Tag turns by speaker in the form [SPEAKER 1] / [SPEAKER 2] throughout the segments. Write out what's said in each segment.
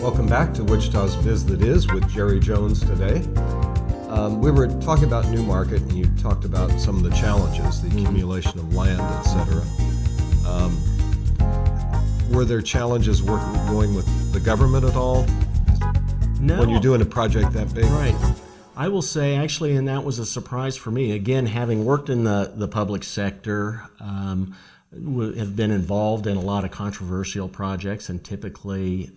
[SPEAKER 1] Welcome back to Wichita's Biz That Is with Jerry Jones today. We were talking about Newmarket, and you talked about some of the challenges, the accumulation of land, etc. Were there challenges going with the government at all?
[SPEAKER 2] No.
[SPEAKER 1] When you're doing a project that big?
[SPEAKER 2] Right. I will say, actually, and that was a surprise for me, again, having worked in the public sector, have been involved in a lot of controversial projects, and typically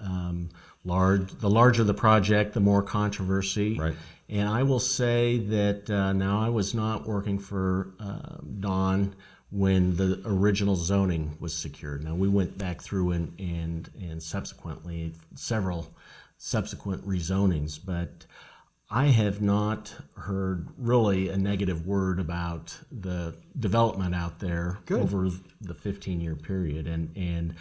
[SPEAKER 2] the larger the project, the more controversy.
[SPEAKER 1] Right.
[SPEAKER 2] And I will say that now I was not working for Don when the original zoning was secured. Now, we went back through and subsequently several subsequent rezonings, but I have not heard really a negative word about the development out there over the 15-year period. And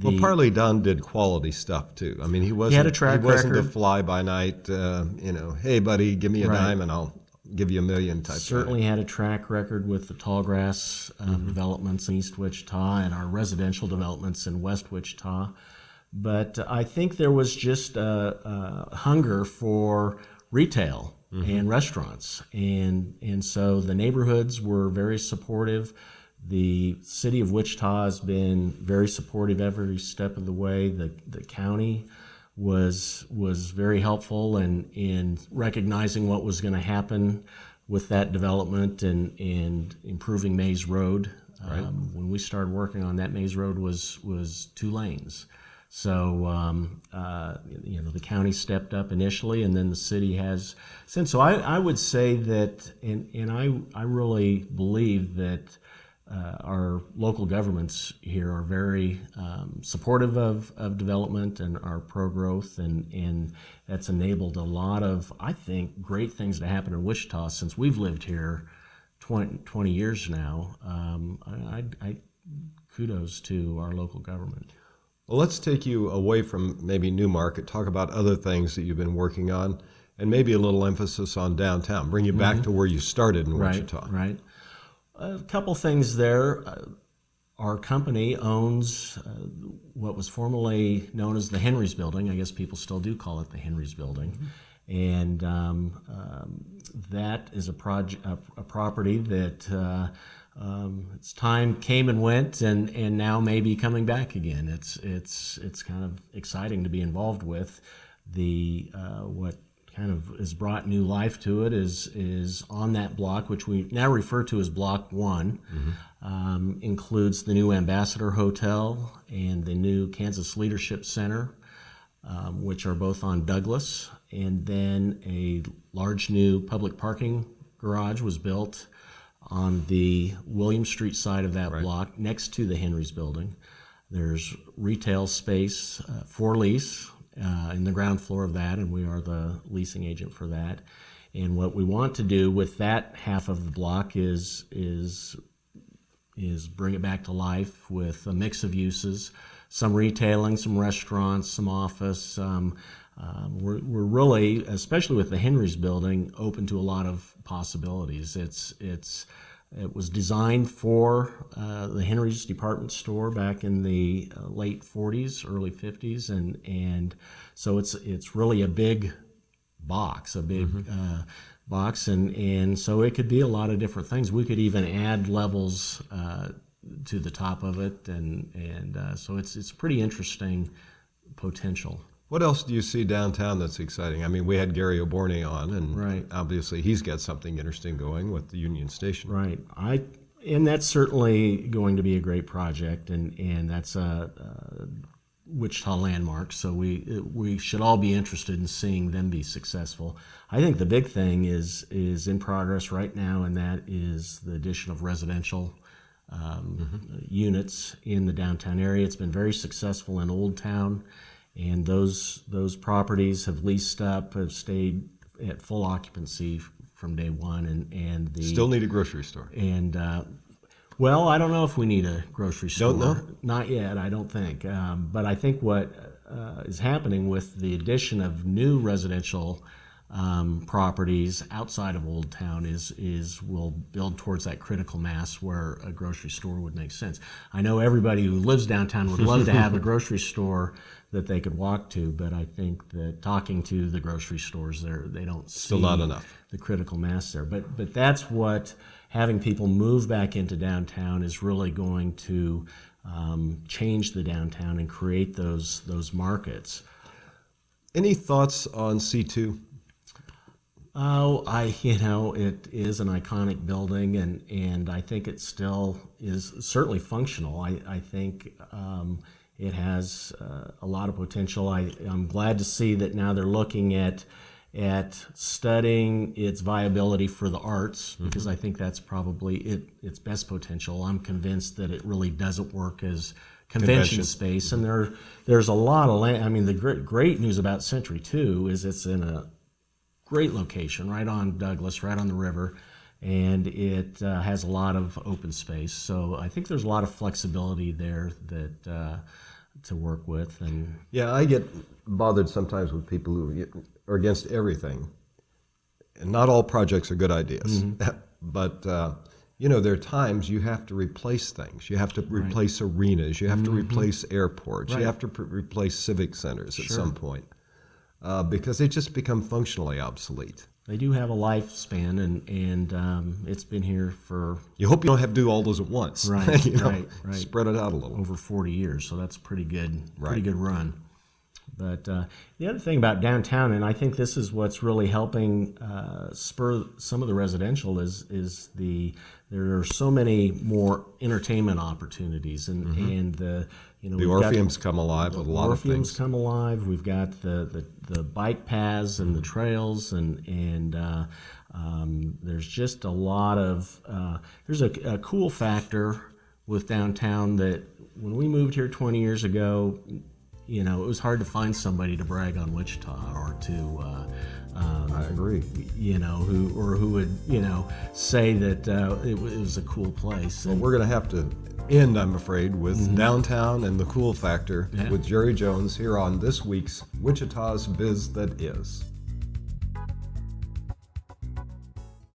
[SPEAKER 1] well, partly Don did quality stuff too. I mean, he
[SPEAKER 2] had a track
[SPEAKER 1] wasn't
[SPEAKER 2] record.
[SPEAKER 1] a fly-by-night, hey buddy, give me a dime and I'll give you $1 million type.
[SPEAKER 2] Certainly had a track record with the tallgrass developments in East Wichita and our residential developments in West Wichita. But I think there was just a hunger for retail and restaurants, and so the neighborhoods were very supportive. The city of Wichita has been very supportive every step of the way. The county was very helpful in recognizing what was going to happen with that development and improving Mays Road.
[SPEAKER 1] Right.
[SPEAKER 2] When we started working on that, Mays Road was 2 lanes. So, the county stepped up initially, and then the city has since. So I would say that, and I really believe that our local governments here are very supportive of development and our pro-growth, and that's enabled a lot of, I think, great things to happen in Wichita since we've lived here 20 years now. I kudos to our local government.
[SPEAKER 1] Well, let's take you away from maybe Newmarket, talk about other things that you've been working on, and maybe a little emphasis on downtown. Bring you back to where you started in Wichita.
[SPEAKER 2] Right. A couple things there. Our company owns what was formerly known as the Henry's Building. I guess people still do call it the Henry's Building. And that is a property that its time came and went, and now may be coming back again. It's kind of exciting to be involved with. The what kind of has brought new life to it is on that block, which we now refer to as Block 1, includes the new Ambassador Hotel and the new Kansas Leadership Center, which are both on Douglas, and then a large new public parking garage was built on the William Street side of that block next to the Henry's Building. There's retail space for lease in the ground floor of that, and we are the leasing agent for that. And what we want to do with that half of the block is bring it back to life with a mix of uses, some retailing, some restaurants, some office. We're really, especially with the Henry's Building, open to a lot of possibilities. It was designed for the Henry's department store back in the late 40s, early 50s, and so it's really a big box, box, and so it could be a lot of different things. We could even add levels to the top of it, and so it's pretty interesting potential.
[SPEAKER 1] What else do you see downtown that's exciting? I mean, we had Gary Oborny on, and obviously he's got something interesting going with the Union Station.
[SPEAKER 2] Right. And that's certainly going to be a great project, and that's a Wichita landmark, so we should all be interested in seeing them be successful. I think the big thing is in progress right now, and that is the addition of residential units in the downtown area. It's been very successful in Old Town, and those properties have leased up, have stayed at full occupancy from day one, and the
[SPEAKER 1] still need a grocery store.
[SPEAKER 2] And well, I don't know if we need a grocery store.
[SPEAKER 1] Don't know?
[SPEAKER 2] Not yet, I don't think. But I think what is happening with the addition of new residential properties outside of Old Town will build towards that critical mass where a grocery store would make sense. I know everybody who lives downtown would love to have a grocery store that they could walk to, but I think that talking to the grocery stores, they don't see
[SPEAKER 1] Still not enough.
[SPEAKER 2] the critical mass there. But that's what having people move back into downtown is really going to change the downtown and create those markets.
[SPEAKER 1] Any thoughts on C2?
[SPEAKER 2] Oh, it is an iconic building, and I think it still is certainly functional. I think it has a lot of potential. I'm glad to see that now they're looking at studying its viability for the arts, because I think that's probably its best potential. I'm convinced that it really doesn't work as convention space, and there's a lot of land. I mean, the great news about Century 2 is it's in a great location, right on Douglas, right on the river, and it has a lot of open space. So I think there's a lot of flexibility there that to work with. And
[SPEAKER 1] yeah, I get bothered sometimes with people who are against everything, and not all projects are good ideas. But there are times you have to replace things. You have to replace arenas. You have to replace airports. You have to replace civic centers at some point. Because they just become functionally obsolete.
[SPEAKER 2] They do have a lifespan, and it's been here for...
[SPEAKER 1] You hope you don't have to do all those at once.
[SPEAKER 2] Right, right.
[SPEAKER 1] Spread it out a little.
[SPEAKER 2] Over 40 years, so that's pretty good run. But the other thing about downtown, and I think this is what's really helping spur some of the residential, is there are so many more entertainment opportunities, and the
[SPEAKER 1] Orpheum's come alive with a lot of things.
[SPEAKER 2] Orpheum's come alive. We've got the bike paths and the trails, and there's just a lot of there's a cool factor with downtown that when we moved here 20 years ago, it was hard to find somebody to brag on Wichita or to
[SPEAKER 1] I agree.
[SPEAKER 2] Who would say that it was a cool place.
[SPEAKER 1] Well, we're going to have to end, I'm afraid, with downtown and the cool factor with Jerry Jones here on this week's Wichita's Biz That Is.